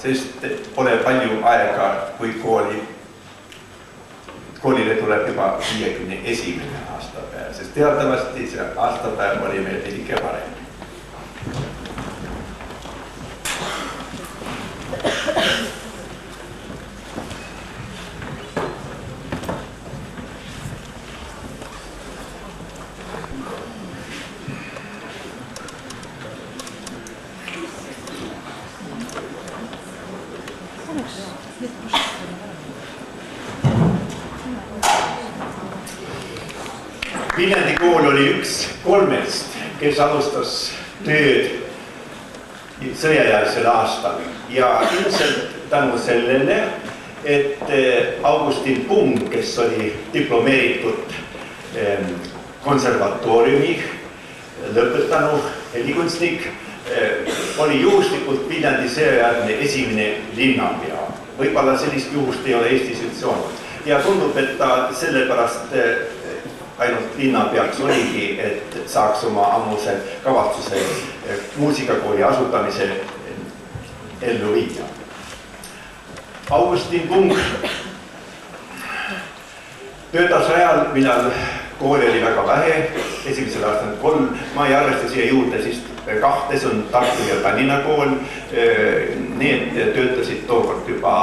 sest pole palju aega, kui koolile tuleb juba 51. aastapäev, sest teatavasti see aastapäev oli meil veidike varem. Viljandi kool oli üks 3, kes alustas tööd sõjajärgsel aastal ja ilmselt tänu sellele, et Augustin Pung, kes oli diplomeeritud konservatooriumi lõpetanud helikunstnik, oli juhuslikult Viljandi sõjajärgne esimene linnapea. Võib-olla sellist juhust ei ole Eestis üldse olnud. Ja tundub, et ta sellepärast ainult linnapeaks oligi, et saaks oma ammuse kavatsuse muusikakooli asutamise ellu viia. Augustin Pung töötas ajal, millal kooli oli väga vähe, esimesel aastal 3, ma ei arvesta siia juurde, siis 2, see on Tartu ja Tallinna kool, need töötasid tookord juba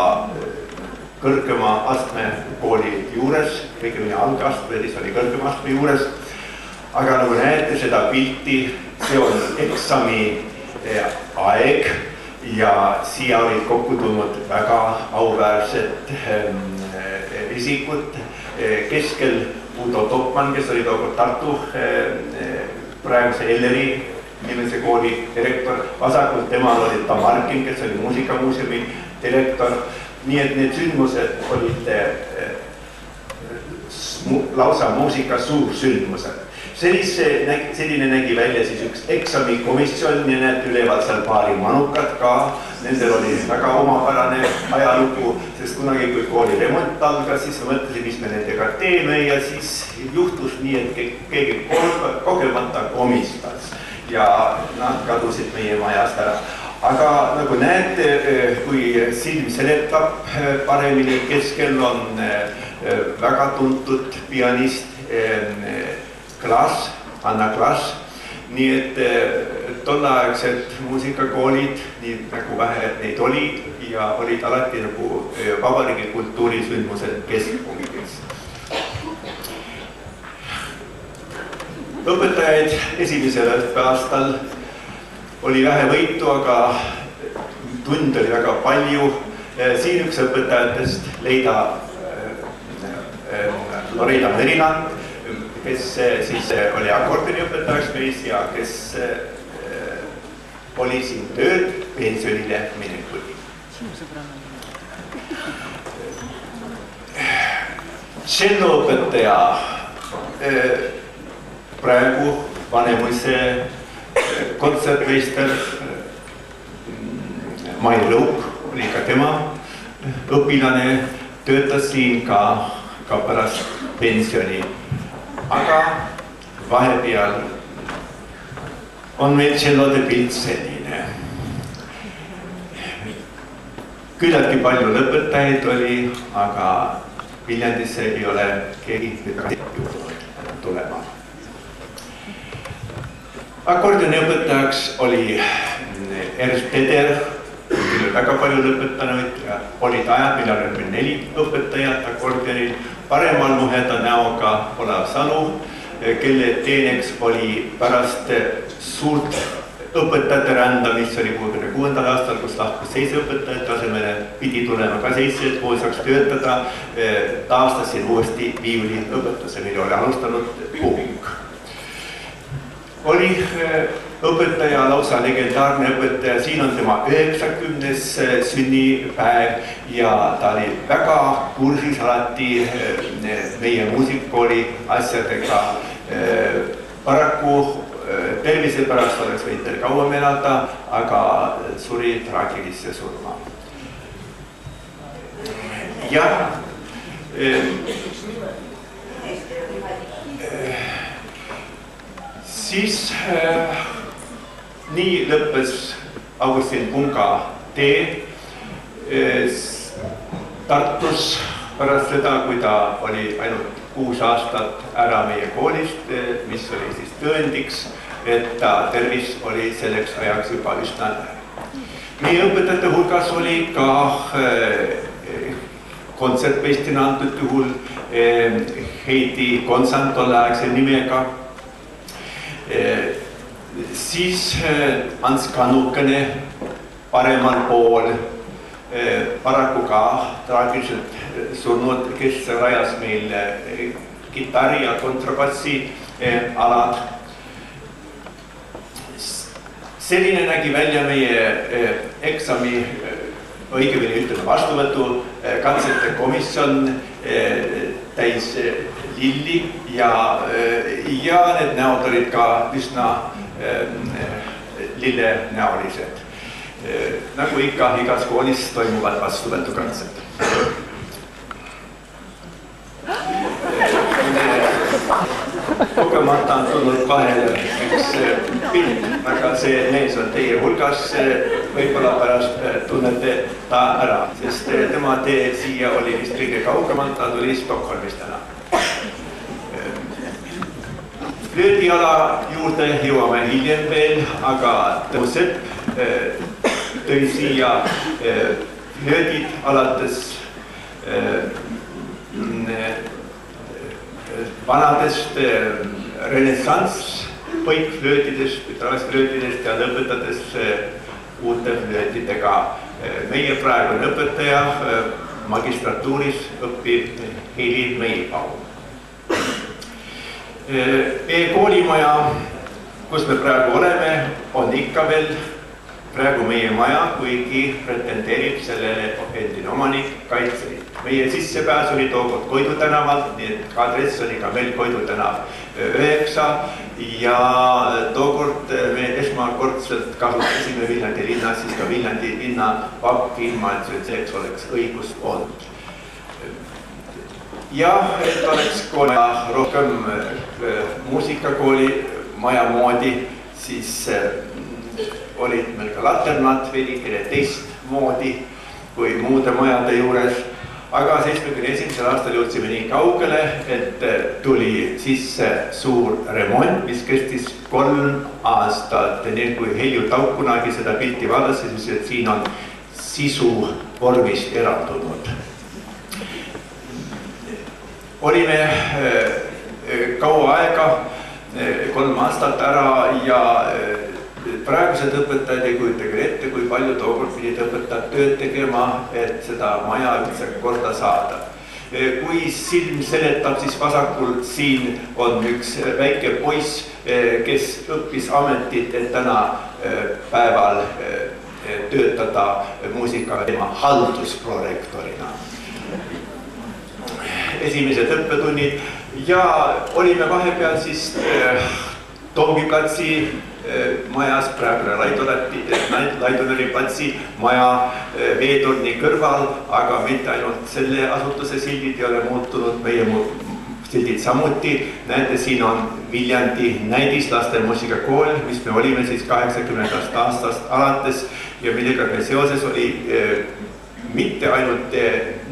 kõrgema astme kooli juures, kõigemini algastme, siis oli kõrgema astme juures. Aga nagu näete seda pilti, see on eksami aeg ja siia olid kokku tulnud väga auväärsed isikud. Keskel Udo Topman, kes oli tookord Tartu praeguse Elleri nimelse kooli direktor. Vasakult temal oli Tamarkin, kes oli muusikamuuseumi direktor. Nii et need sündmused olid lausa muusika suursündmused. Selline nägi välja siis üks eksamikomisjon ja näete üleval seal paari manukat ka. Nendel oli väga omapärane ajalugu, sest kunagi kui kooli remont algas, siis mõtlesin, mis me nendega teeme ja siis juhtus nii, et keegi kogemata komistas ja nad kadusid meie majast ära. Aga nagu näete, kui silm seletab paremini, keskel on väga tuntud pianist Klaas, Anna Klaas. Nii et tolleaegselt muusikakoolid, nii nagu vähe neid olid ja olid alati nagu vabariigi kultuurisündmused keskpunktis. Õpetajaid esimesel õppeaastal oli vähe võitu, aga tund oli väga palju. Siin üks õpetajatest leida Loreda Meriland, kes siis oli akordioniõpetajaks meis ja kes oli siin tööd pensionile minekuni. Tšelloõpetaja praegu Vanemuise kontsertmeister Mai Lõuk oli ka tema õpilane, töötas siin ka pärast pensioni. Aga vahepeal on meil tšellode pilt selline. Küllaltki palju lõpetajaid oli, aga Viljandisse ei ole keegi tulema. Akordioniõpetajaks oli Ernst Teder, kellel väga palju lõpetanuid ja olid ajad, millal oli 4 õpetajat akordionil. Paremal muheda näoga Olav Salu, kelle teeneks oli pärast suurt õpetajate rända, mis oli 66. aastal, kus lahkus 7 õpetajate asemele, pidi tulema ka 7, et kool saaks töötada. Taastasin uuesti viiuliõpetuse, mille oli alustanud Pung. Oli õpetaja, lausa legendaarne õpetaja, siin on tema 90. sünnipäev ja ta oli väga kursis alati meie muusikakooli asjadega. Paraku tervise pärast oleks võinud veel kauem elada, aga suri traagilisse surma. Jah, siis nii lõppes Augustin Punga tee Tartus pärast seda, kui ta oli ainult 6 aastat ära meie koolist, mis oli siis tõendiks, et ta tervis oli selleks ajaks juba üsna nähe. Meie õpetajate hulgas oli ka kontsertmeistina antud juhul Heidi Konsant tolleaegse nimega. Siis Ants Kannukene paremal pool, paraku ka traagiliselt surnud, kes rajas meil kitarri ja kontrabassi alad. Selline nägi välja meie eksami, õigemini ütleme vastuvõtu katsete komisjon täis lilli ja need näod olid ka üsna lillenäolised. Nagu ikka igas koolis toimuvad vastuvõtukatsed. Kogemata on tulnud vahele üks pilt, aga see mees on teie hulgas, võib-olla pärast tunnete ta ära, sest tema tee siia oli vist kõige kaugemalt, ta tuli Stockholmist täna. Flöödiala juurde jõuame hiljem veel, aga Tõusepp tõi siia flöödid alates vanadest renessants põikflöötidest või traasflöötidest ja lõpetades uute flöötidega. Meie praegune õpetaja magistratuuris õpib Heili Meilbaum. Meie koolimaja, kus me praegu oleme, on ikka veel praegu meie maja, kuigi pretendeerib sellele endine omanik Kaitseliit. Meie sissepääs oli tookord Koidu tänavalt, nii et adress oli ka meil Koidu tänav 9 ja tookord me esmakordselt kasutasime Viljandi linnas siis ka Viljandi linna pakki, ilma et selleks oleks õigus olnud. Ja et oleks koolida rohkem muusikakooli maja moodi, siis olid meil ka laternad veidikene teistmoodi kui muude majade juures. Aga 71. aastal jõudsime nii kaugele, et tuli sisse suur remont, mis kestis 3 aastat. Nii kui Helju Tauk kunagi seda pilti vaadas, siis et siin on sisu vormist erandunud. Olime kaua aega, 3 aastat ära ja praegused õpetajad ei kujuta küll ette, kui palju tookord pidid õpetajad tööd tegema, et seda maja üldse korda saada. Kui silm seletab, siis vasakul siin on üks väike poiss, kes õppis ametit, et täna päeval töötada muusikaga tema haldusprorektorina. Esimesed õppetunnid ja olime vahepeal siis Toomiplatsi majas, praegune Laidoneri platsi maja veetorni kõrval, aga mitte ainult selle asutuse sildid ei ole muutunud, meie sildid samuti. Näete, siin on Viljandi näidislaste muusikakool, mis me olime siis 80. aastast alates ja millega me seoses oli mitte ainult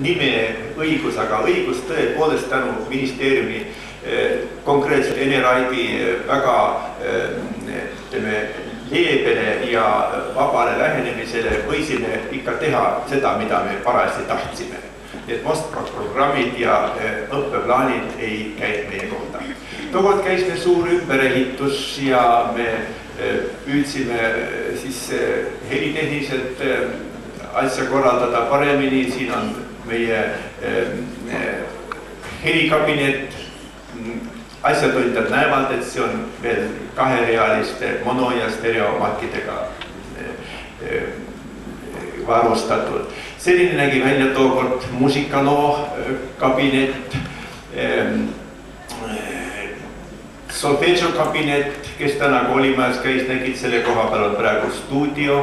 nime õigus, aga õigus tõepoolest tänu ministeeriumi konkreetselt Eneraidi väga leebele ja vabale lähenemisele võisime ikka teha seda, mida me parajasti tahtsime. Need vastavad programmid ja õppeplaanid ei käinud meie kohta. Tookord käis meil suur ümberehitus ja me püüdsime siis helitehniliselt asja korraldada paremini. Siin on meie helikabinet. Asjatundjad näevad, et see on veel 2-realiste mono- ja stereomakkidega varustatud. Selline nägi välja tookord muusikaloo kabinet, solfeggio kabinet, kes täna koolimajas käis, nägid selle koha peal on praegu stuudio,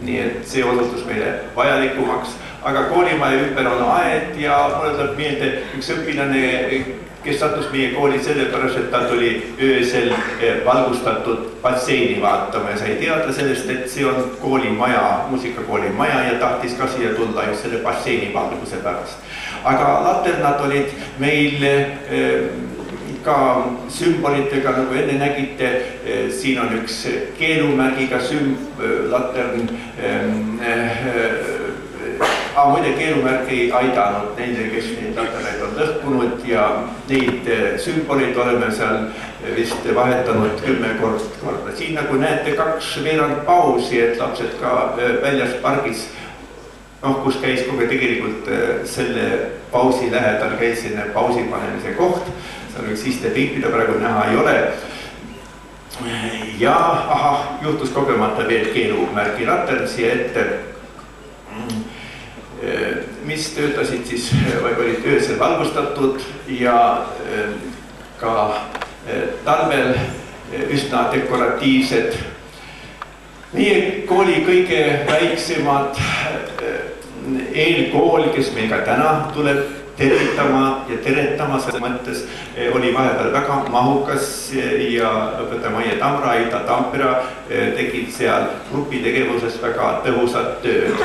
nii et see osutus meile vajalikumaks. aga koolimaja ümber on aed ja mulle tuleb meelde üks õpilane, kes sattus meie kooli sellepärast, et ta tuli öösel valgustatud basseini vaatama ja sai teada sellest, et see on koolimaja, muusikakooli maja ja tahtis ka siia tulla just selle basseini valguse pärast. Aga laternad olid meil ka sümbolitega, nagu enne nägite, siin on üks keelumärgiga latern. Muide, keelumärk ei aidanud neile, kes neid laternaid on lõhkunud ja neid sümboleid oleme seal vist vahetanud 10 korda. Siin nagu näete 2 veerand pausi, et lapsed ka väljas pargis, kus käis kogu tegelikult selle pausi lähedal käis sinne pausi panemise koht. Seal üks istepink, mida praegu näha ei ole. Ja juhtus kogemata veel keelumärgi latern siia ette, mis töötasid siis, olid öösel valgustatud ja ka talvel üsna dekoratiivsed. Meie kooli kõige väiksemad eelkool, kes meil ka täna tuleb tervitama ja teretama selles mõttes, oli vahepeal väga mahukas ja õpetaja Maie Tamra, Aida Tampera tegid seal grupitegevuses väga tõhusat tööd.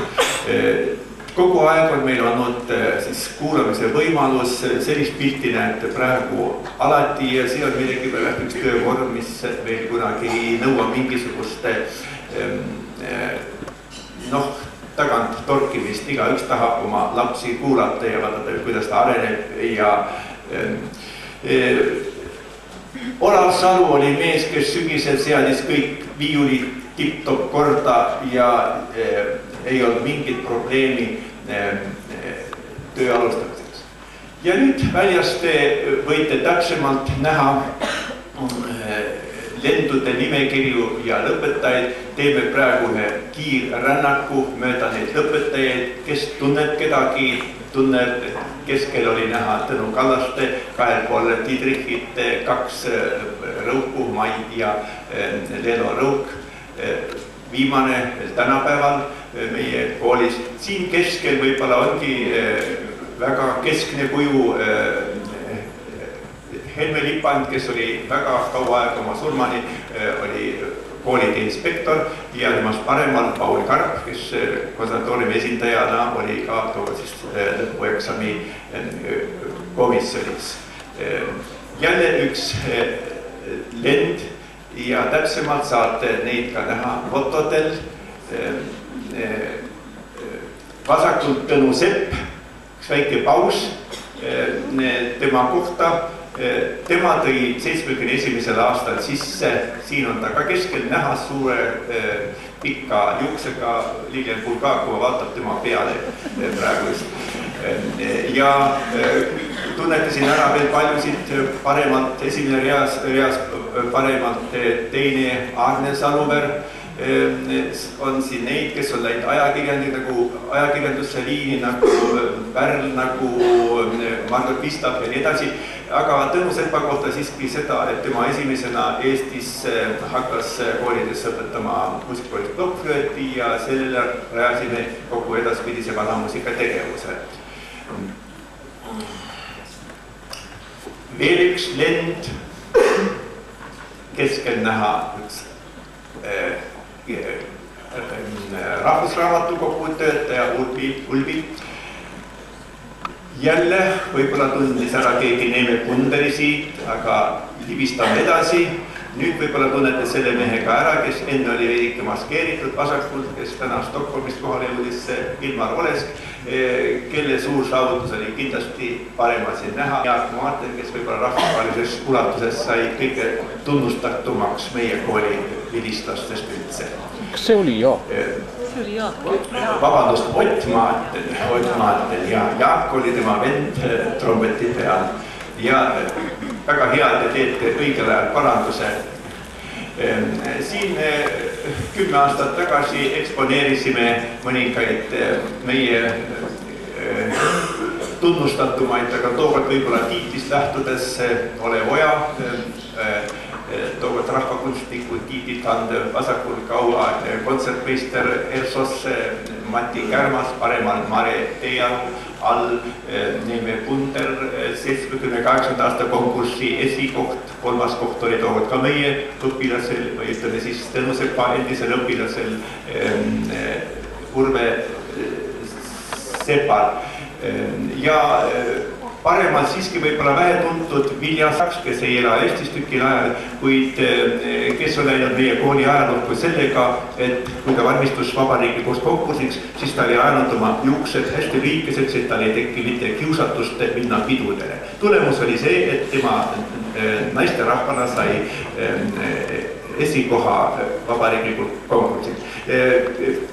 Kogu aeg on meil olnud siis kuulamise võimalus, sellist pilti näete praegu alati ja see on midagi pärast üks töövorm, mis meil kunagi ei nõua mingisuguste tagant torkimist, igaüks tahab oma lapsi kuulata ja vaadata, kuidas ta areneb ja Olav Salu oli mees, kes sügisel seadis kõik viiulid tipp-top korda ja ei olnud mingit probleemi töö alustamiseks. Ja nüüd väljas te võite täpsemalt näha lendude nimekirju ja lõpetajaid. Teeme praegu ühe kiirrännaku mööda neid lõpetajaid, kes tunneb kedagi, tunneb, keskel oli näha Tõnu Kallaste, 2 pool Tiidrichit, 2 Rõuku, Mai ja Leelo Rõuk. Viimane tänapäeval meie koolis. Siin keskel võibolla ongi väga keskne kuju Helme Lipand, kes oli väga kaua aega oma surmani, oli koolide inspektor ja temast paremal Paul Karp, kes konservatooriumi esindajana oli ka lõpueksami komisjonis. Jälle üks lend ja täpsemalt saate neid ka näha fotodel. Vasakult Tõnu Sepp, üks väike paus tema kohta. Tema tõi 71. aastal sisse, siin on ta ka keskel näha suure pikka juuksega, Lilian Bulgakova vaatab tema peale praegu just. Ja tunnete siin ära veel paljusid paremalt, esimene reas paremalt teine Arne Saluver. On siin neid, kes on läinud ajakirjandusse liini nagu Pärl, nagu Margot Vistab ja nii edasi. Aga Tõnu Sepa kohta siiski seda, et tema esimesena Eestis hakkas koolides õpetama muusikakoolist blokkflööti ja sellele rajasime kogu edaspidise vanamuusika tegevuse. Veel üks lend, keskel näha üks rahvusraamatukogu töötaja Ulvi. Jälle võibolla tundis ära keegi Neeme Kunderi siit, aga libistame edasi. Nüüd võibolla tunnete selle mehe ka ära, kes enne oli veidike maskeeritud vasakult, kes täna Stockholmist kohale jõudis Ilmar Olesk, kelle suur saavutus oli kindlasti parema siin näha. Jaak Maaten, kes võibolla rahvusvahelises ulatuses sai kõige tunnustatumaks meie kooli vilistlastest üldse. Kas see oli Jaak? See oli Jaak. Vabandust, Ott Maaten ja Jaak oli tema vend trombeti peal. Ja väga hea, te teete õigel ajal paranduse. Siin 10 aastat tagasi eksponeerisime mõningaid meie tunnustatumaid, aga tookord võibolla tiitlist lähtudes Olev Oja, tookord rahvakunstniku tiitlit andev vasakul kauaaegne kontsertmeister Ersos Mati Kärmas, paremal Mare Tearu, all Neeme Punter, 78. aasta konkurssi esikoht, 3. koht oli tookord ka meie õpilasel või ütleme siis Tõnu Sepa endisel õpilasel Urve Sepal ja paremal siiski võib-olla vähe tuntud Vilja Saks, kes ei ela Eestis tükil ajal, kuid kes on läinud meie kooli ajalukku sellega, et kui ta valmistus vabariiklikuks konkursiks, siis ta oli ajanud oma juuksed hästi lühikeseks, et tal ei teki mitte kiusatust minna pidudele. Tulemus oli see, et tema naisterahvana sai esikoha vabariiklikul konkursil.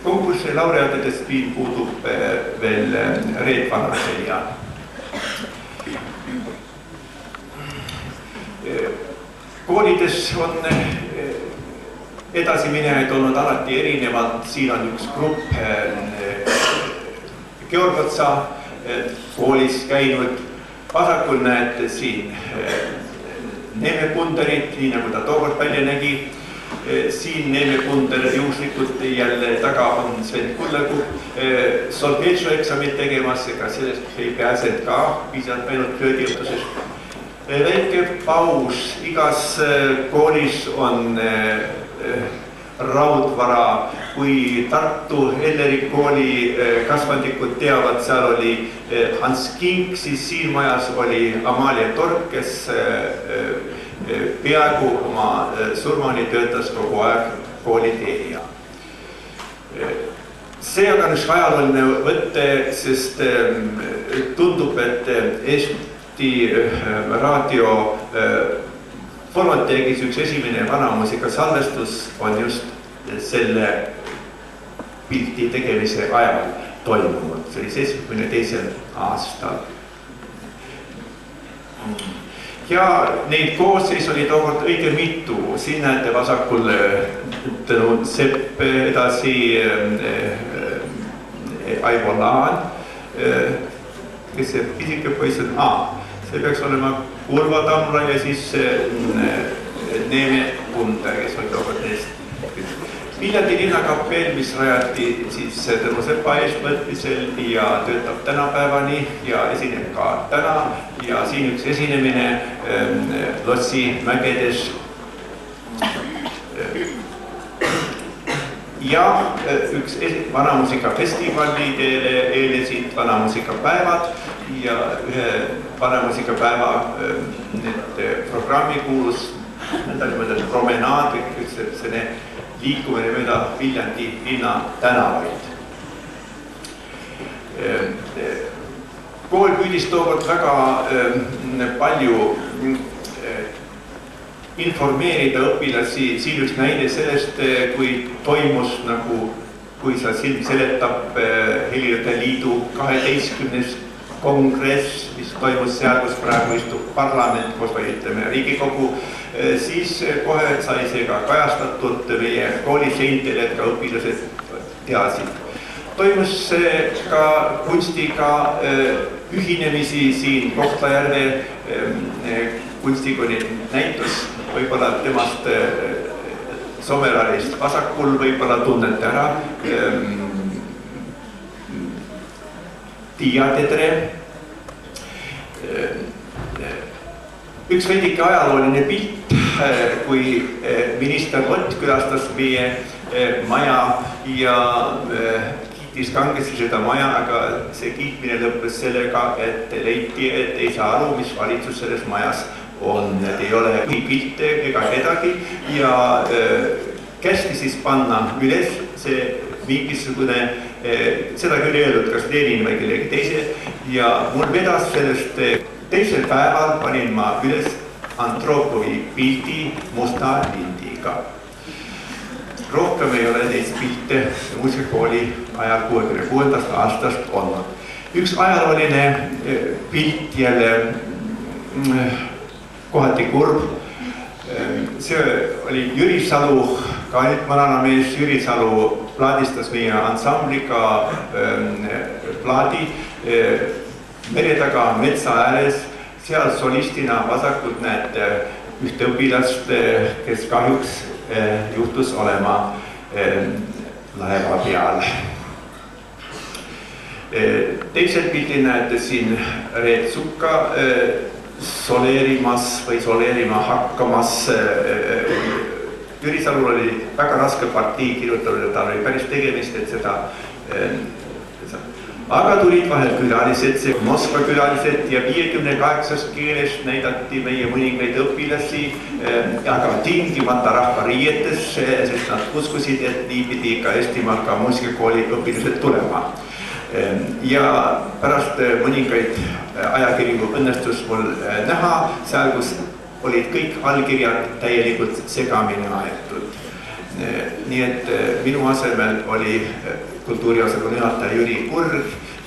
Konkursi laureaatidest puudub veel Reet Vanasel ja koolides on edasiminejaid olnud alati erinevad, siin on üks grupp Georg Otsa koolis käinud, vasakul näete siin Neeme Punderit, nii nagu ta tookord välja nägi, siin Neeme Punder juhuslikult jälle taga on Sven Kullegu solfeggio eksamit tegemas, ega sellest ei pääsenud ka, piisavalt ainult flöödiõhtusest. Väike paus, igas koolis on raudvara, kui Tartu Elleri kooli kasvandikud teavad, seal oli Hans Kink, siis siin majas oli Amalia Tork, kes peaaegu oma surmani töötas kogu aeg kooliteenija. See on üks ajalooline võtte, sest tundub, et Eesti raadio formateegis üks esimene vanamuusika salvestus on just selle pilti tegemise ajal toimunud. See oli 72. aastal. Ja neid koosseis oli tookord õige mitu. Siin näete vasakul Tõnu Sepp, edasi Aivo Laan, kes see pisikepoiss on, see peaks olema Urva Tamra ja siis Neeme Punder, kes oli tookord neist. Viljandi linnakapell, mis rajati siis Tõnu Sepa eestvõtmisel ja töötab tänapäevani ja esineb ka täna ja siin üks esinemine Lossi mägedes. Ja üks vanamuusikafestivali eelesid vanamuusikapäevad ja ühe vanamuusikapäeva programmi kuulus nõndanimetatud promenaad, selline liikumine mööda Viljandi linna tänavaid. Kool püüdis tookord väga palju informeerida õpilasi, siin üks näide sellest, kui toimus nagu, kui sa silm seletab Helirijate Liidu 12. kongress, mis toimus seal, kus praegu istub parlament, kus või ütleme Riigikogu, siis kohe sai see ka kajastatud meie kooliseintel, et ka õpilased teadsid. Toimus ka kunstiga ühinemisi siin Kohtla-Järve kunstikooli näitus, võib-olla temast Somerarist vasakul võib-olla tunnete ära Tiia Tedre. Üks veidike ajalooline pilt, kui minister Ott külastas meie maja ja kiitis kangesti seda maja, aga see kiitmine lõppes sellega, et leiti, et ei saa aru, mis valitsus selles majas on, et ei ole pilte ega kedagi ja kästi siis panna üles see mingisugune, seda küll ei öeldud, kas Lenin või kellegi teise ja mul vedas sellest teisel päeval panin ma üles Andropovi pildi musta lindiga. Rohkem ei ole neist pilte muusikakooli ajal 66. aastast olnud. Üks ajalooline pilt jälle kohati kurb. See oli Jüri Salu, ka nüüd mananamees Jüri Salu plaadistas meie ansambliga plaadi mere taga metsa ääres. Seal solistina vasakult näete ühte õpilast, kes kahjuks juhtus olema laeva peal. Teisel pildil näete siin Reet Sukka soleerimas või soleerima hakkamas. Jüri Salul oli väga raske partii kirjutatud, tal oli päris tegemist, et seda. Aga tulid vahel külalised, see Moskva külalised ja 58 keeles näidati meie mõningaid õpilasi, aga tingimata rahvariietes, sest nad uskusid, et nii pidi ka Eestimaal ka muusikakooli õpilased tulema. Ja pärast mõningaid ajakirju õnnestus mul näha, seal kus olid kõik allkirjad täielikult segamini aetud. Nii et minu asemel oli kultuuriosakonna juhataja Jüri Kurg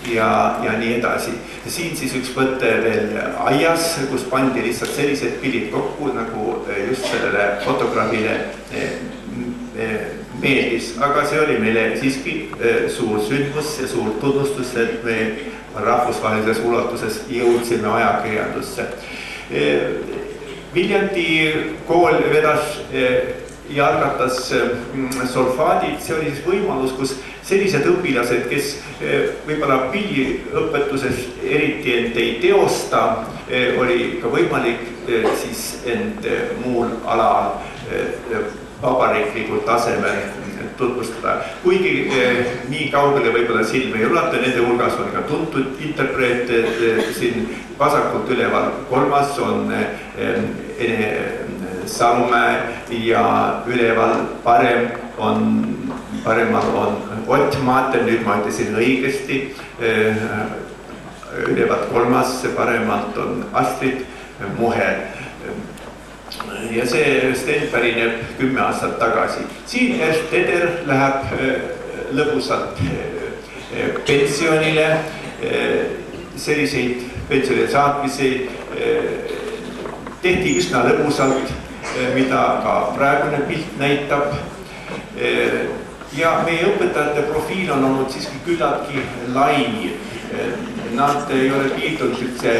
ja nii edasi. Siin siis üks võte veel aias, kus pandi lihtsalt sellised pildid kokku, nagu just sellele fotograafile meeldis. Aga see oli meile siiski suur sündmus ja suur tunnustus, et me rahvusvahelises ulatuses jõudsime ajakirjandusse. Viljandi kool vedas ja algatas solfaadid, see oli siis võimalus, kus sellised õpilased, kes võib-olla pilliõpetuses eriti end ei teosta, oli ka võimalik siis end muul alal vabariiklikul tasemel tutvustada. Kuigi nii kaugele võib-olla silme ei ulata, nende hulgas on ka tuntud interpreet, siin vasakult üleval kolmas on Salumäe ja üleval paremal on Ott Maaten, nüüd ma ütlesin õigesti, üleval kolmas, paremalt on Astrid Muher. Ja see stend pärineb 10 aastat tagasi. Siin Ernst Teder läheb lõbusalt pensionile, selliseid pensionile saatmisi tehti üsna lõbusalt, mida ka praegune pilt näitab. Ja meie õpetajate profiil on olnud siiski küllaltki lai. Nad ei ole piirdunud üldse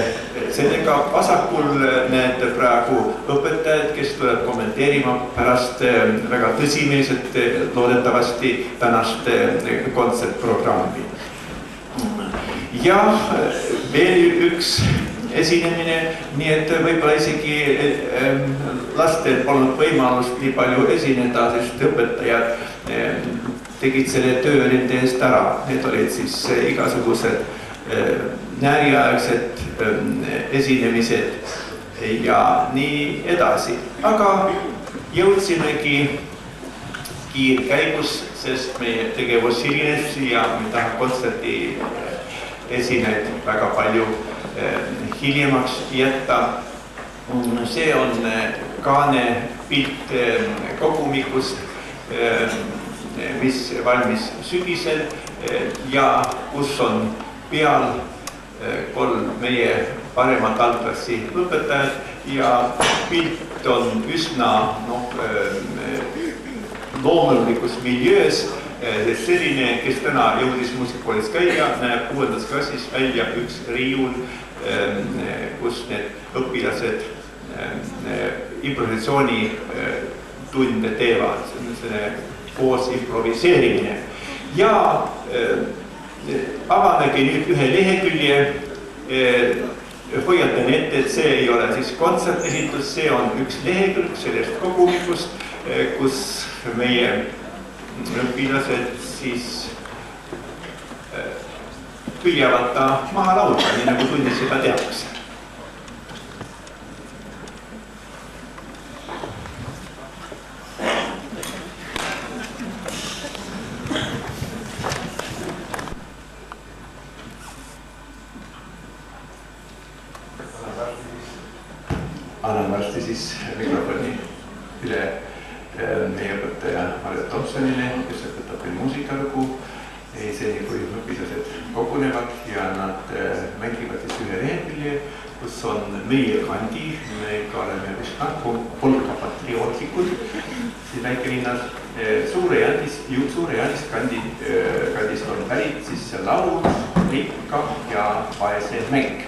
sellega. Vasakul näete praegu õpetajad, kes tuleb kommenteerima pärast väga tõsimeelset loodetavasti tänast kontsertprogrammi. Ja veel üks esinemine, nii et võib-olla isegi lastel polnud võimalust nii palju esineda, sest õpetajad tegid selle töö nende eest ära. Need olid siis igasugused nääriaegsed esinemised ja nii edasi. Aga jõudsimegi kiirkäigus, sest meie tegevus hilines ja me tahame kontserti esineid väga palju hiljemaks jätta. See on kaane pilt kogumikust, mis valmis sügisel ja kus on peal 3 meie paremat altklassi õpetajad ja pilt on üsna loomulikus miljöös, sest selline, kes täna jõudis muusikakoolis käia, näeb 6. klassis välja üks riiul, kus need õpilased improvisatsiooni tunde teevad, see koos improviseerimine. Ja avamegi nüüd ühe lehekülje, hoiatan ette, et see ei ole siis kontsertesitus, see on üks lehekülg sellest kogumikust, kus meie õpilased siis püüavad ta maha laulda, nii nagu tunnis juba tehakse. Annan varsti siis mikrofoni üle meie õpetaja Marja Tomsonile, kes õpetab veel muusikalugu. Seni kui õpilased kogunevad ja nad mängivad siis ühe lehekülje, kus on meie kandi, meiega oleme vist polka patriootlikud siin väikelinnas. Suure Jaanist kandist on pärit siis laul, rikka ja vaese mäng.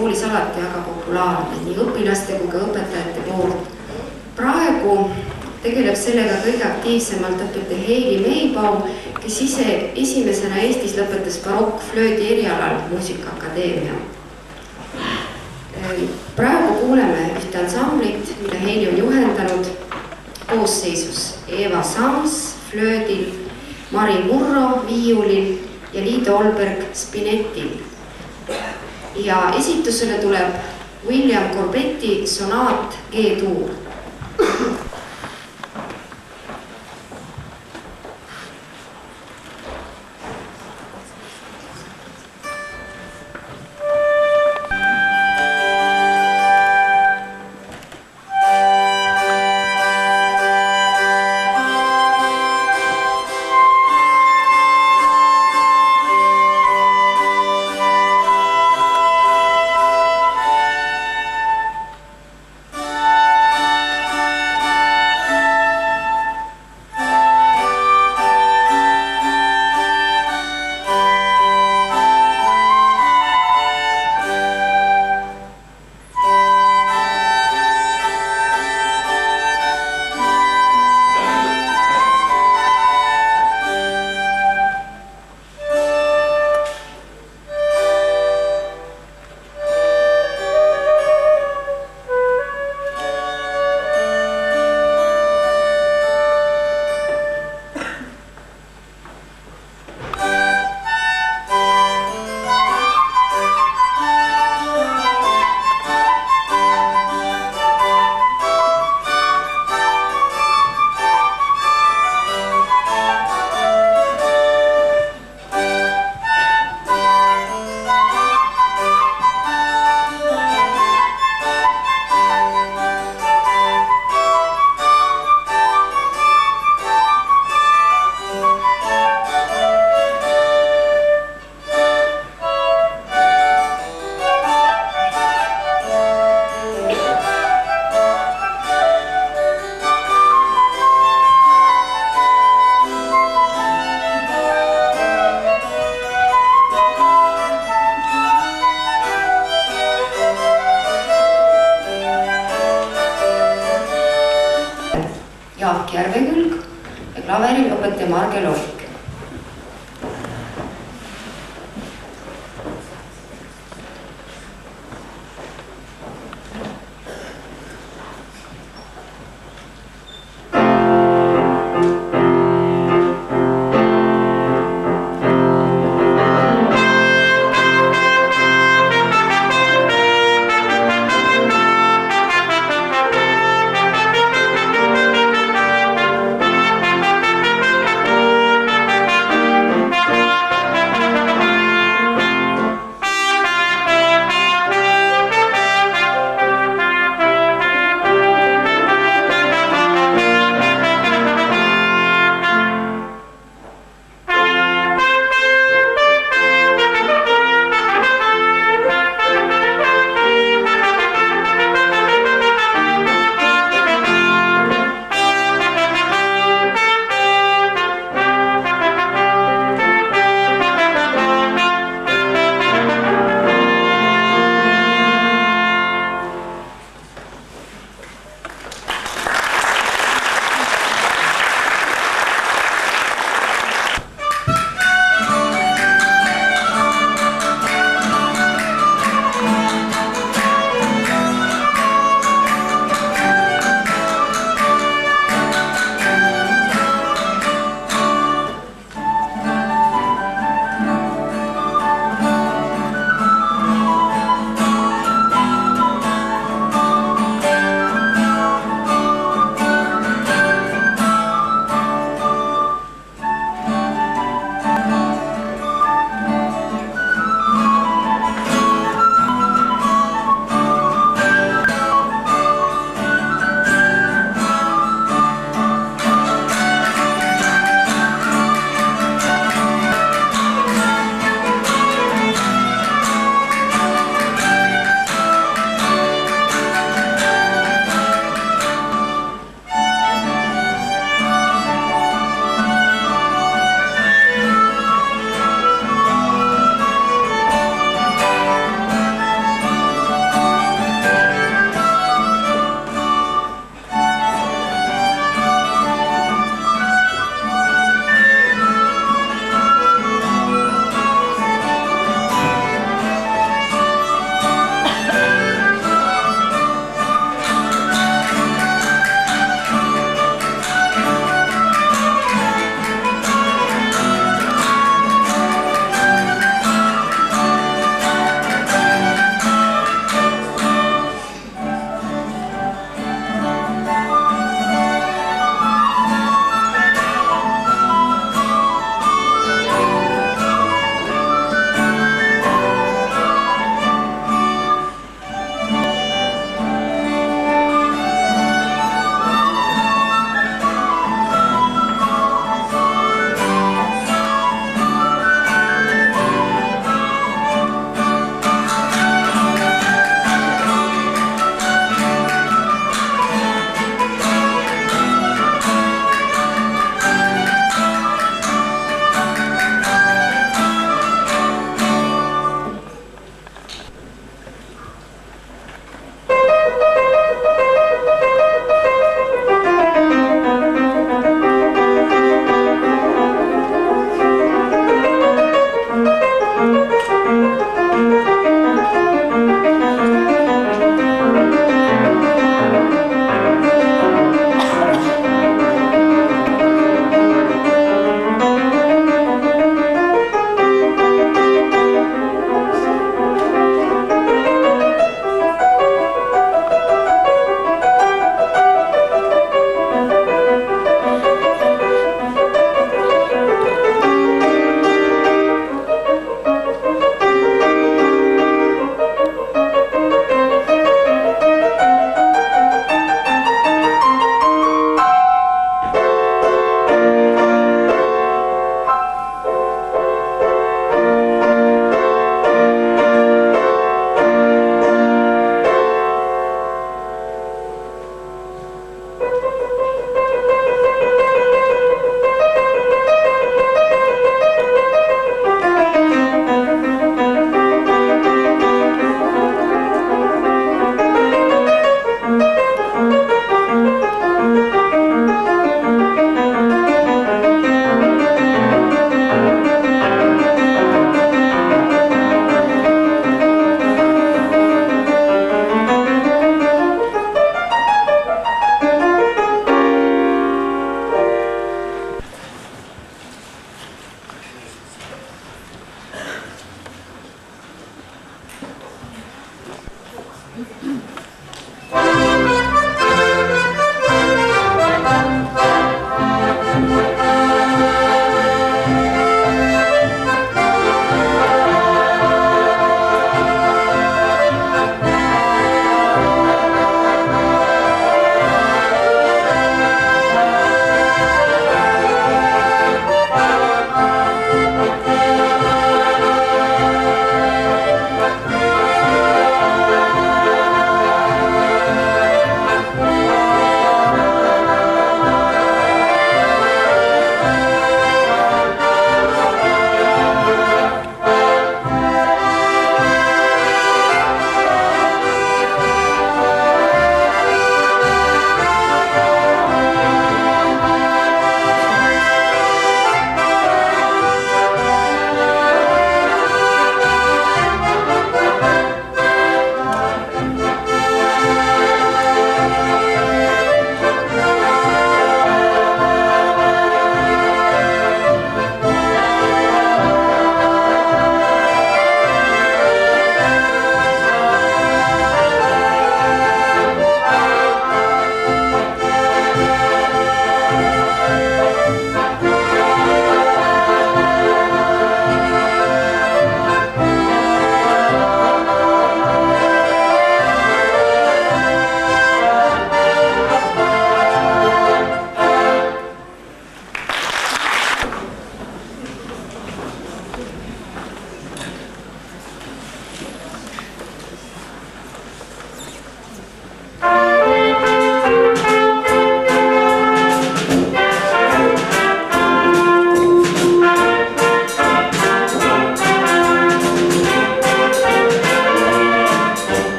Koolis alati väga populaarne nii õpilaste kui ka õpetajate poolt. Praegu tegeleb sellega kõige aktiivsemalt õpetaja Heili Meibaum, kes ise esimesena Eestis lõpetas barokkflöödi erialal Muusikaakadeemia. Praegu kuuleme ühte ansamblit, mida Heili on juhendanud koosseisus Eva Sams flöödil, Mari Murro viiulil ja Liido Olberg spinetil. Ja esitusele tuleb William Corbetti sonaat G-tuur. Jaak Järvekülg ja klaveril õpetaja Marge Loik.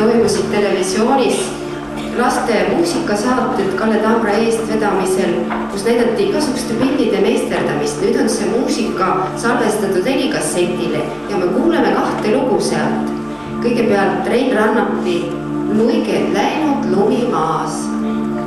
toimusid televisioonis laste muusikasaated Kalle Tamra eestvedamisel, kus näidati igasuguste pildide meisterdamist. Nüüd on see muusika salvestatud helikassetile ja me kuuleme 2 lugu sealt. Kõigepealt Rein Rannapi Luiged läinud lumi maas. Me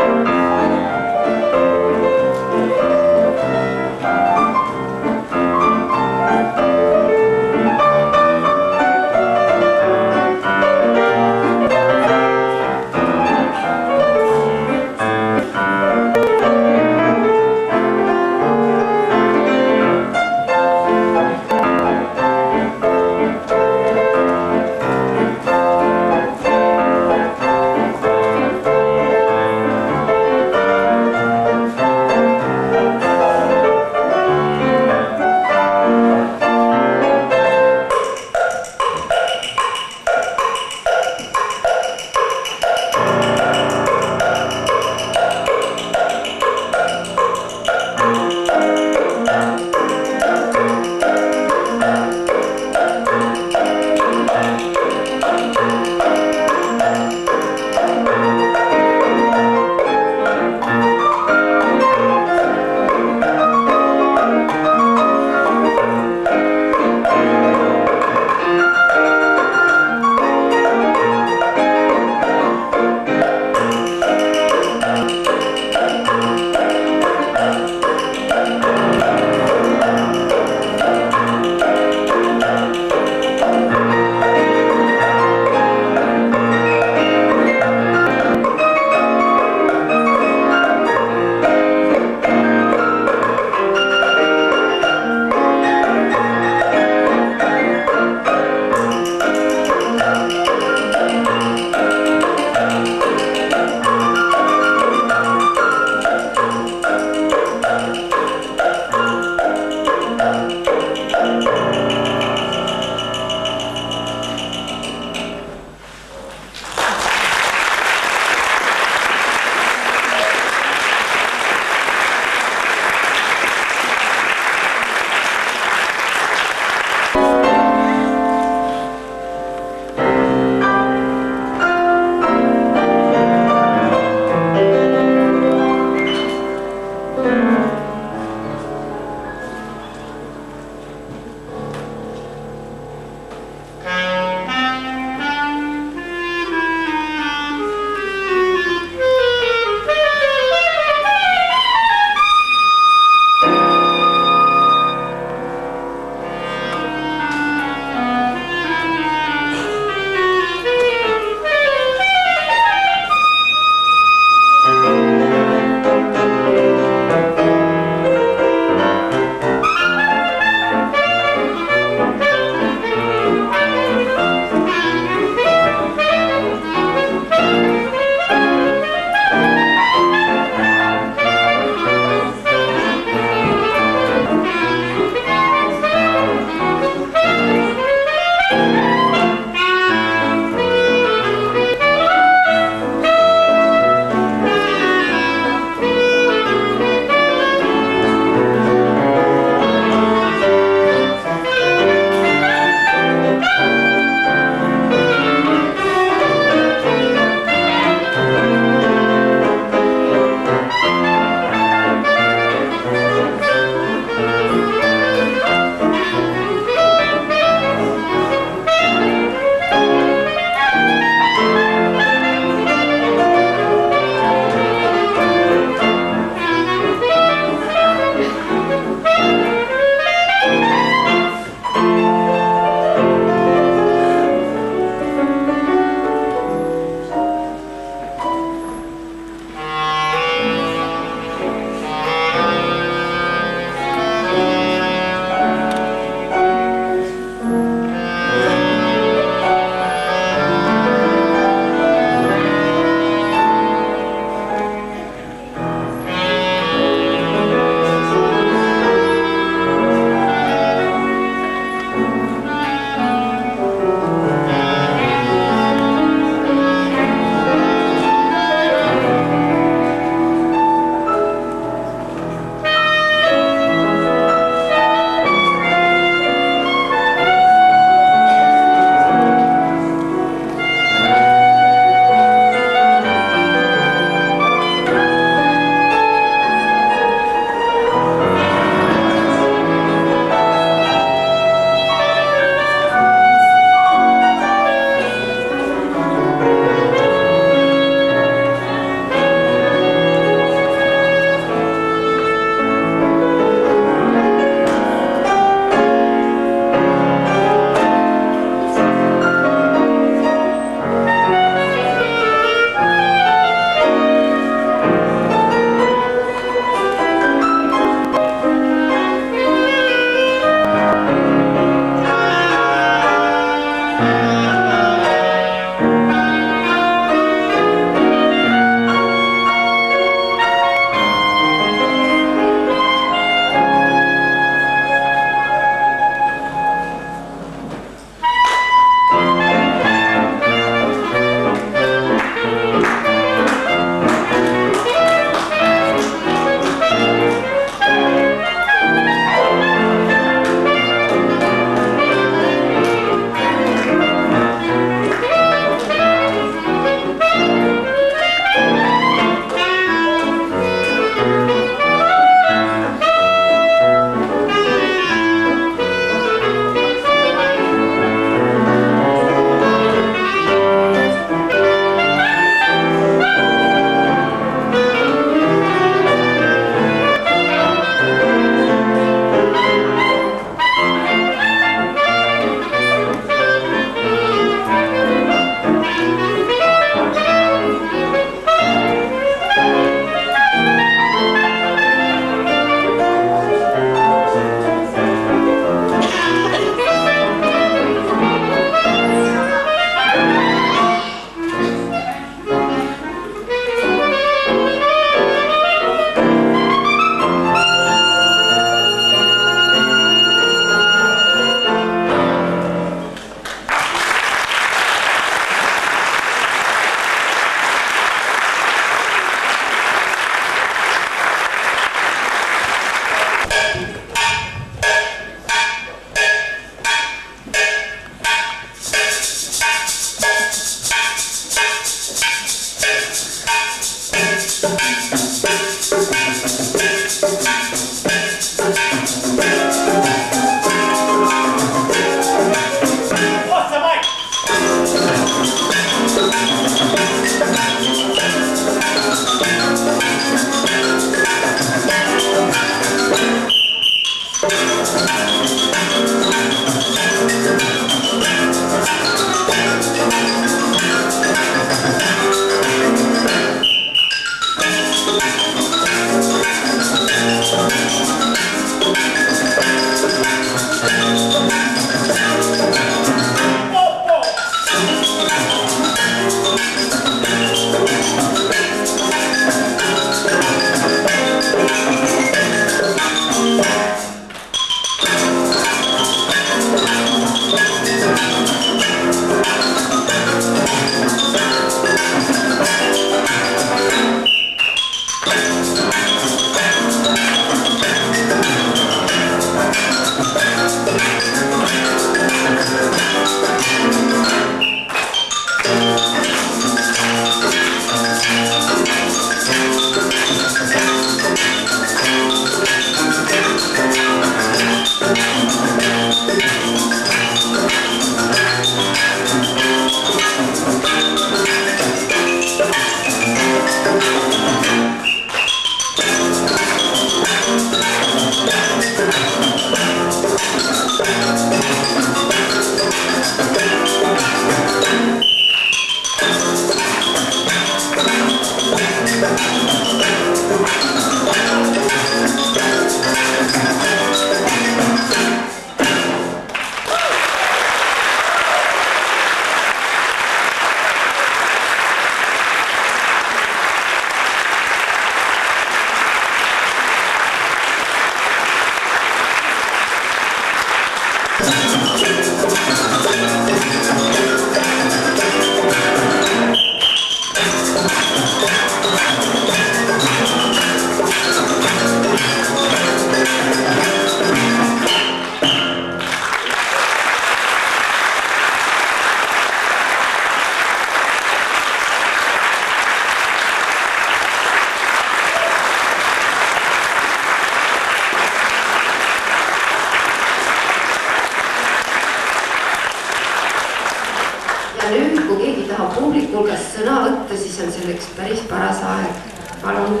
Nüüd, kui keegi tahab publiku hulgas sõna võtta, siis on selleks päris paras aeg. Palun.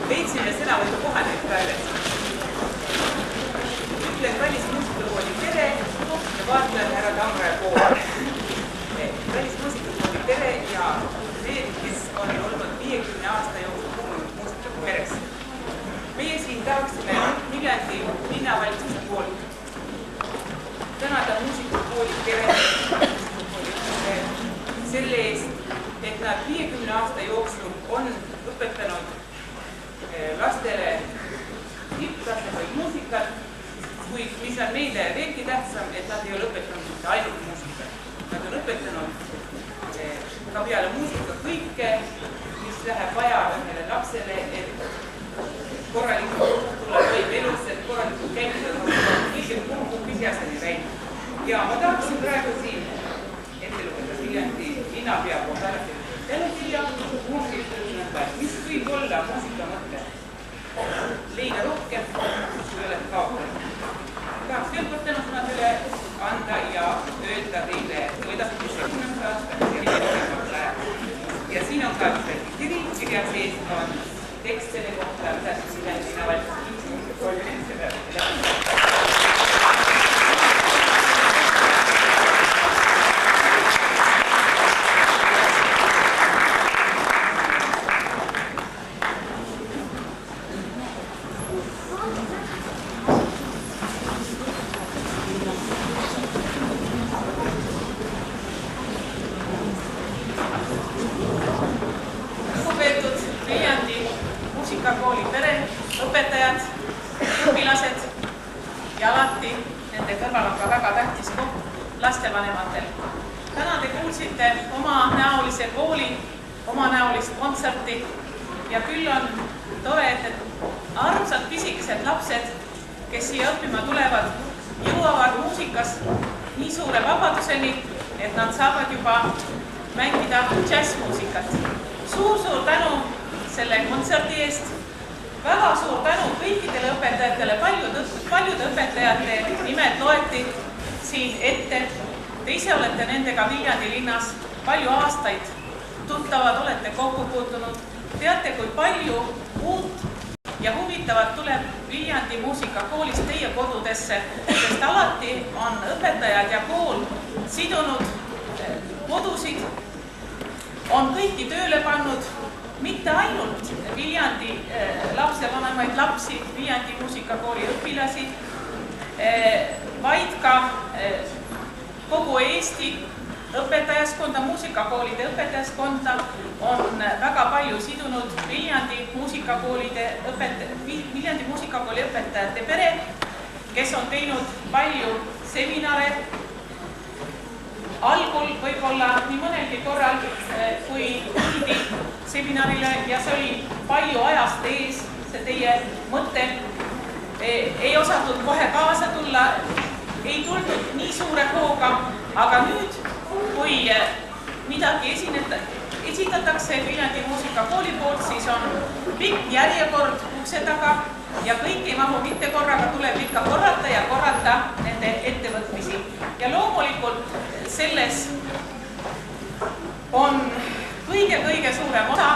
Leidsime sõna võtta kohe nüüd päeves. Ütlen Kallis muusikakooli tere ja vaatlen härra Tamre poole. Kallis muusikakooli tere ja need, kes on olnud 50 aasta jooksul kuulunud muusikakooli peres. Meie siin tahaksime Viljandi linnavalitsuse poolt tänada muusikakooli tere selle eest, et nad 50 aasta jooksul on õpetanud lastele tipptasemel muusikat, kuid mis on meile veelgi tähtsam, et nad ei ole õpetanud mitte ainult muusikat. Nad on õpetanud ka peale muusika kõike, mis läheb vaja ühele lapsele, et korralikult tulla toime elus, et korralikult käitada kõige kuhu pisiaseni välja. Ja ma tahaksin praegu siin ette lugeda Viljandi linnapea poolt alati Telefilja muusikaütlema, mis võib olla muusika mõte. Leida rohkem, kui olete kaotanud. Tahaks veel kord tänusõnad üle anda ja öelda teile edastada 70 aastat ja siin on ka kiri, kirja sees on tekst selle kohta, mida siis Viljandi linnavalitsuse konverentsi peale. Muusikakooli pere, õpetajad, õpilased ja alati nende kõrval on ka väga tähtis koht lastevanematel. Täna te kuulsite omanäolise kooli, omanäolist kontserti ja küll on tore, et armsad pisikesed lapsed, kes siia õppima tulevad, jõuavad muusikas nii suure vabaduseni, et nad saavad juba mängida džässmuusikat. Suur tänu selle kontserti eest väga suur tänu kõikidele õpetajatele, paljude õpetajate nimed loeti siin ette. Te ise olete nendega Viljandi linnas palju aastaid tuttavad, olete kokku puutunud. Teate, kui palju uut ja huvitavat tuleb Viljandi muusikakoolist teie kodudesse, sest alati on õpetajad ja kool sidunud kodusid, on kõiki tööle pannud, mitte ainult Viljandi lapsevanemaid lapsi, Viljandi muusikakooli õpilasi, vaid ka kogu Eesti õpetajaskonda, muusikakoolide õpetajaskonda on väga palju sidunud Viljandi muusikakooli õpetajate pere, kes on teinud palju seminare. Algul võib-olla nii mõnelgi korral, kui tuldi seminarile ja see oli palju ajast ees, see teie mõte, ei osatud kohe kaasa tulla, ei tuldud nii suure hooga, aga nüüd, kui midagi esitatakse Viljandi muusikakooli poolt, siis on pikk järjekord ukse taga ja kõik ei mahu mitte korraga, tuleb ikka korrata ja korrata nende ettevõtmisi. Ja loomulikult selles on kõige suurem osa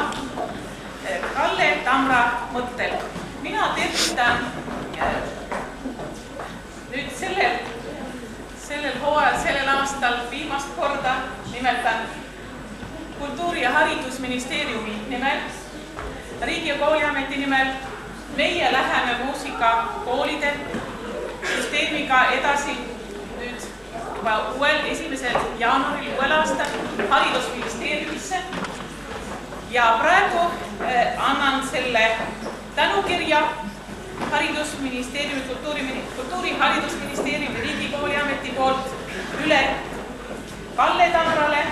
Kalle Tamra mõttel. Mina tervitan nüüd sellel aastal viimast korda nimetan Kultuuri- ja Haridusministeeriumi nimel, Riigi- ja Kooliameti nimel. Meie läheme muusikakoolide süsteemiga edasi nüüd juba 1. jaanuaril uuel aastal Haridusministeeriumisse ja praegu annan selle tänukirja Haridusministeeriumi, Kultuuri- ja Haridusministeeriumi Riigi- ja Kooliameti poolt üle Kalle Tamrale.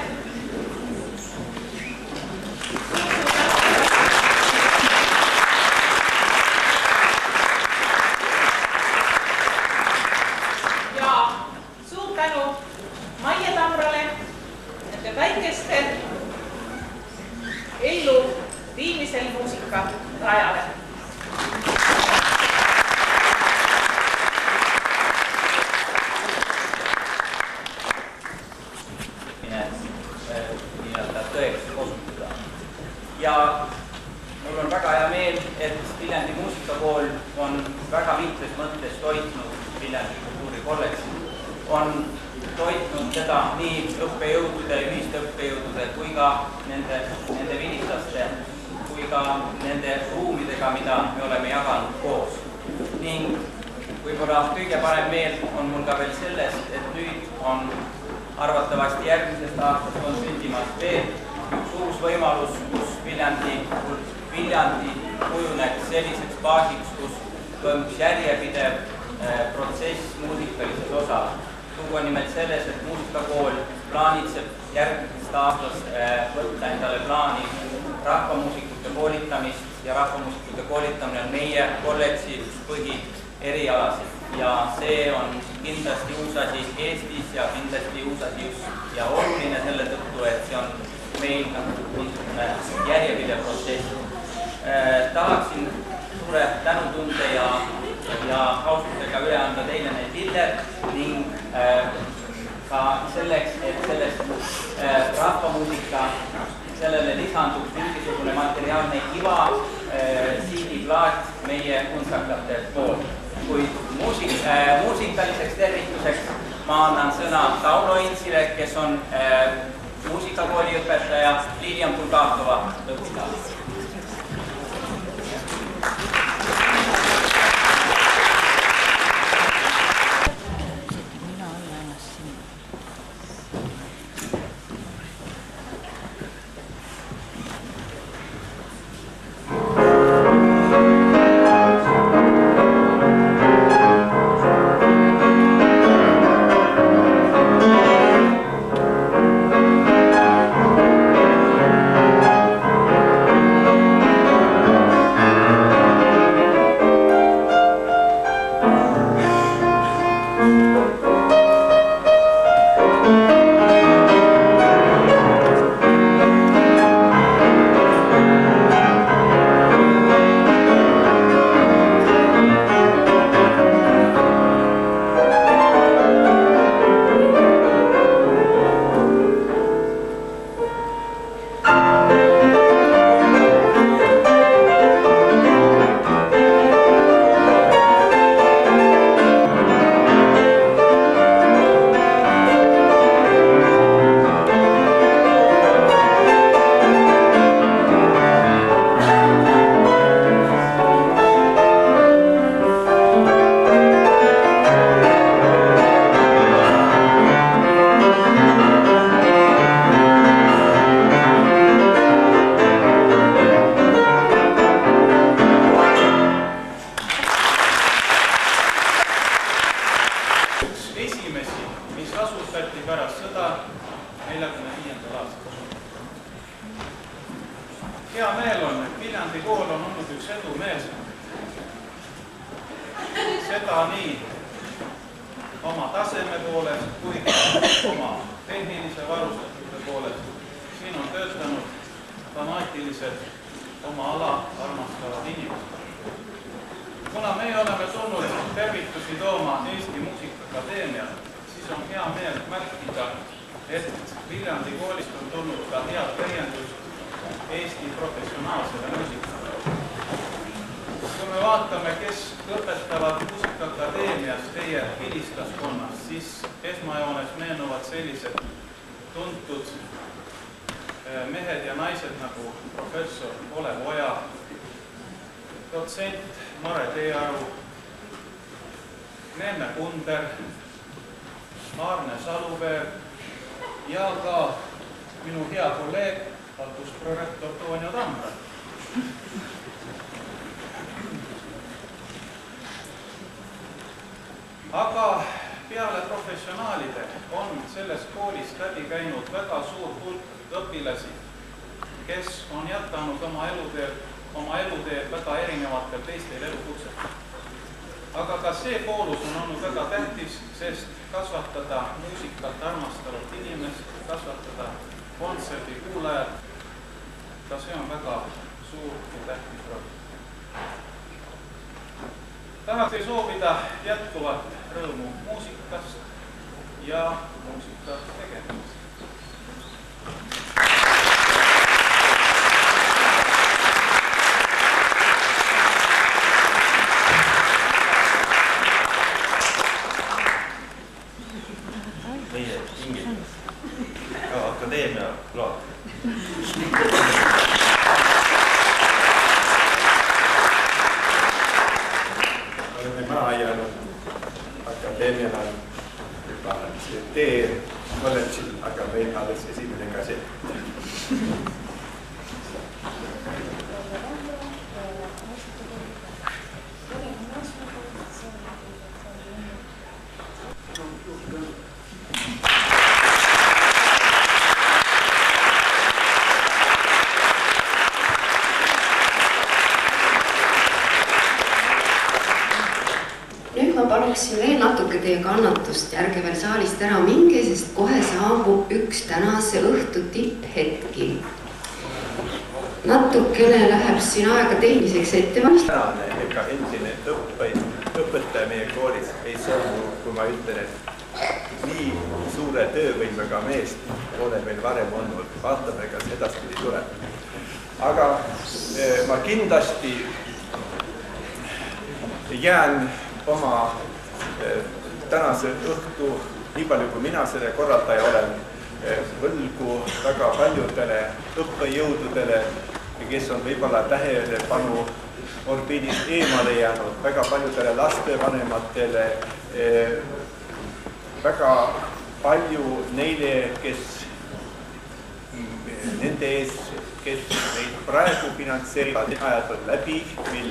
Ja suur tänu Maie Tamrale nende väikeste ellu viimisel muusikarajale. Ja mul on väga hea meel, et Viljandi muusikakool on väga mitmes mõttes toitnud Viljandi kultuurikolledži. On toitnud seda nii õppejõudude, ühiste õppejõudude kui ka nende vilistlaste kui ka nende ruumidega, mida me oleme jaganud koos. Ning võib-olla kõige parem meel on mul ka veel sellest, et nüüd on arvatavasti järgmisest aastast on sündimas veel üks uus võimalus, kus Viljandi kujuneks selliseks baasiks, kus toimuks järjepidev protsess muusikalises osas. Tuua nimelt selles, et muusikakool plaanitseb järgmisest aastast võtta endale plaani rahvamuusikute koolitamist ja rahvamuusikute koolitamine on meie kolledži üks põhierialasid. Ja see on kindlasti uus asi Eestis ja kindlasti uus asi just ja oluline selle tõttu, et see on meil niisugune järjepidev protsess. Tahaksin suure tänutunde ja austusega üle anda teile need liller ning ka selleks, et sellest rahvamuusika sellele lisanduks mingisugune materiaalne iva, CD-plaat meie kunstsaklate poolt. Kuid muusikaliseks tervituseks ma annan sõna Tauno Intsile, kes on muusikakooli õpetaja, Lilian Bulgakova õpetaja. kool on olnud üks edumeelsem. Seda nii oma taseme poolest kui oma tehnilise varustatuse poolest. Siin on töötanud fanaatiliselt oma ala armastavad inimesed. Kuna meie oleme tulnud tervitusi tooma Eesti Muusikaakadeemiale, siis on hea meel märkida, et Viljandi koolist on tulnud ka head täiendust Eesti professionaalsele muusikale. Kui me vaatame, kes õpetavad Muusikaakadeemias teie hilistaskonnas, siis esmajoones meenuvad sellised tuntud mehed ja naised nagu professor Olev Oja, dotsent Mare Teearu, Neeme Kunder, Aarne Saluveer ja ka minu hea kolleeg, haldusprorektor Toonio Tammre. Aga peale professionaalide on selles koolis läbi käinud väga suur hulk õpilasi, kes on jätanud oma elutee väga erinevatel teistel elukutsetel. Aga ka see poolus on olnud väga tähtis, sest kasvatada muusikat armastavat inimest, kasvatada kontserdi kuulajat, ka see on väga suur ja tähtis roll. Tahaks soovida jätkuvat rõõmu muusikast ja muusika tegemisest. Meie kingitus ka akadeemia plaat. Oleme maha jäänud akadeemiana juba tee kolledžil, aga meil alles esimene kaset. Nüüd ma paluksin veel natuke teie kannatust ja ärge veel saalist ära minge, sest kohe saabub üks tänase õhtu tipphetki. Natukene läheb siin aega tehniseks ettevalmistada. Tänane ega endine õpetaja meie koolis ei solvu, kui ma ütlen, et nii suure töövõimega meest pole meil varem olnud. Vaatame, kas edaspidi tuleb. Aga ma kindlasti jään oma tänase õhtu, nii palju kui mina selle korraldaja olen, võlgu väga paljudele õppejõududele, kes on võib-olla tähelepanu orbiidist eemale jäänud, väga paljudele lastevanematele, väga palju neile, kes nende ees, kes neid praegu finantseerivad, ajad on läbi, mil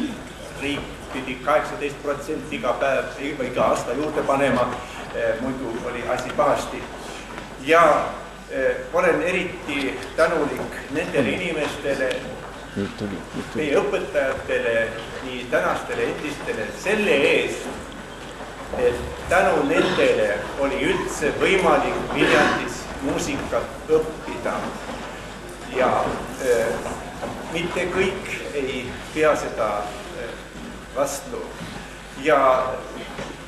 riik pidi 18% iga päev või iga aasta juurde panema, muidu oli asi pahasti. Ja olen eriti tänulik nendele inimestele, meie õpetajatele, nii tänastele endistele, selle eest, et tänu nendele oli üldse võimalik Viljandis muusikat õppida. Ja mitte kõik ei pea seda vastu. Ja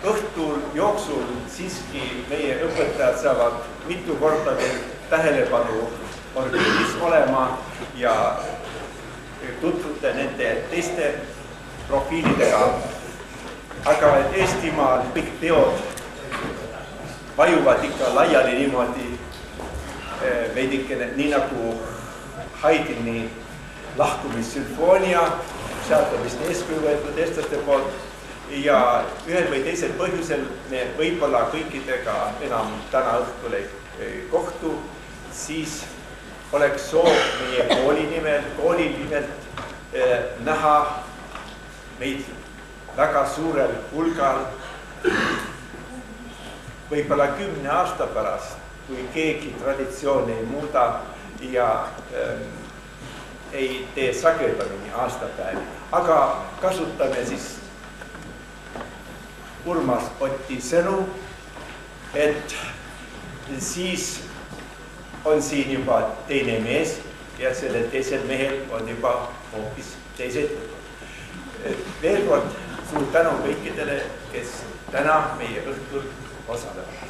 õhtul jooksul siiski meie õpetajad saavad mitu korda tähelepanu orbiidis olema ja tutvute nende teiste profiilidega. Aga et Eestimaal kõik teod vajuvad ikka laiali niimoodi veidikene, nii nagu Haydni lahkumissümfoonia, sealt on vist eeskuju võetud eestlaste poolt ja ühel või teisel põhjusel me võib-olla kõikidega enam täna õhtul ei kohtu, siis oleks soov meie kooli nimelt näha meid väga suurel hulgal võib-olla 10 aasta pärast, kui keegi traditsiooni ei muuda ja ei tee sagedamini aastapäevi, aga kasutame siis Urmas Otti sõnu, et siis on siin juba teine mees ja sellel teisel mehel on juba hoopis teised. Veel kord suur tänu kõikidele, kes täna meie õhtul osalevad.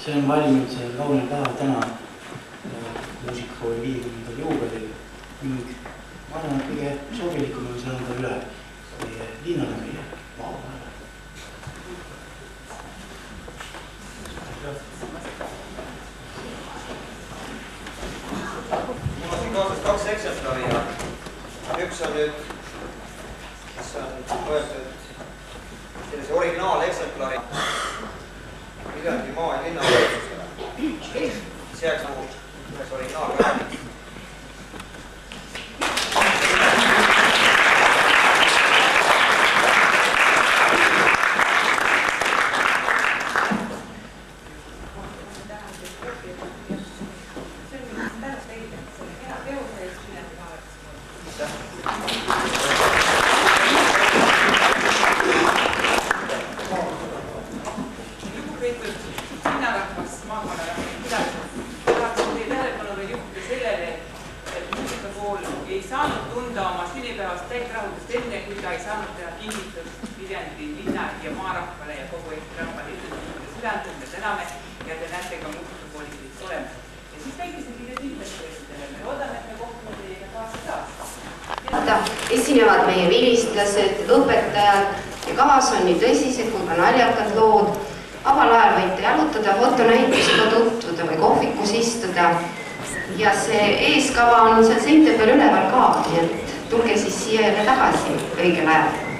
see on valminud see kaunel päeval täna muusikakooli 50. juubelil ning ma arvan, et kõige sobilikum on see anda üle meie linnale, meie maapeale. Mul on siin kaasas 2 eksemplari ja üks on nüüd, mis on võetud sellise originaaleksemplari Viljandi maa- ja linnavalitsusele. See jääks nagu ühes originaalvääriks. Muusikakool ei saanud tunda oma sünnipäevast täisrahuldust enne, kui ta ei saanud teha kingitust Viljandi linna ja maarahvale ja kogu Eesti rahvale. Südantelt me täname ja te näete ka muusikakooli kõik olemas. Ja siis väikesegi need liitlastööstele. Me loodame, et me kohtume teiega taas. Esinevad meie vilistlased, õpetajad ja kavas on nii tõsised kui ka naljakad lood. Vabal ajal võite jalutada, fotonäitusega tutvuda või kohvikus istuda. Ja see eeskava on seal seinte peal üleval ka, nii et tulge siis siia jälle tagasi õigel ajal.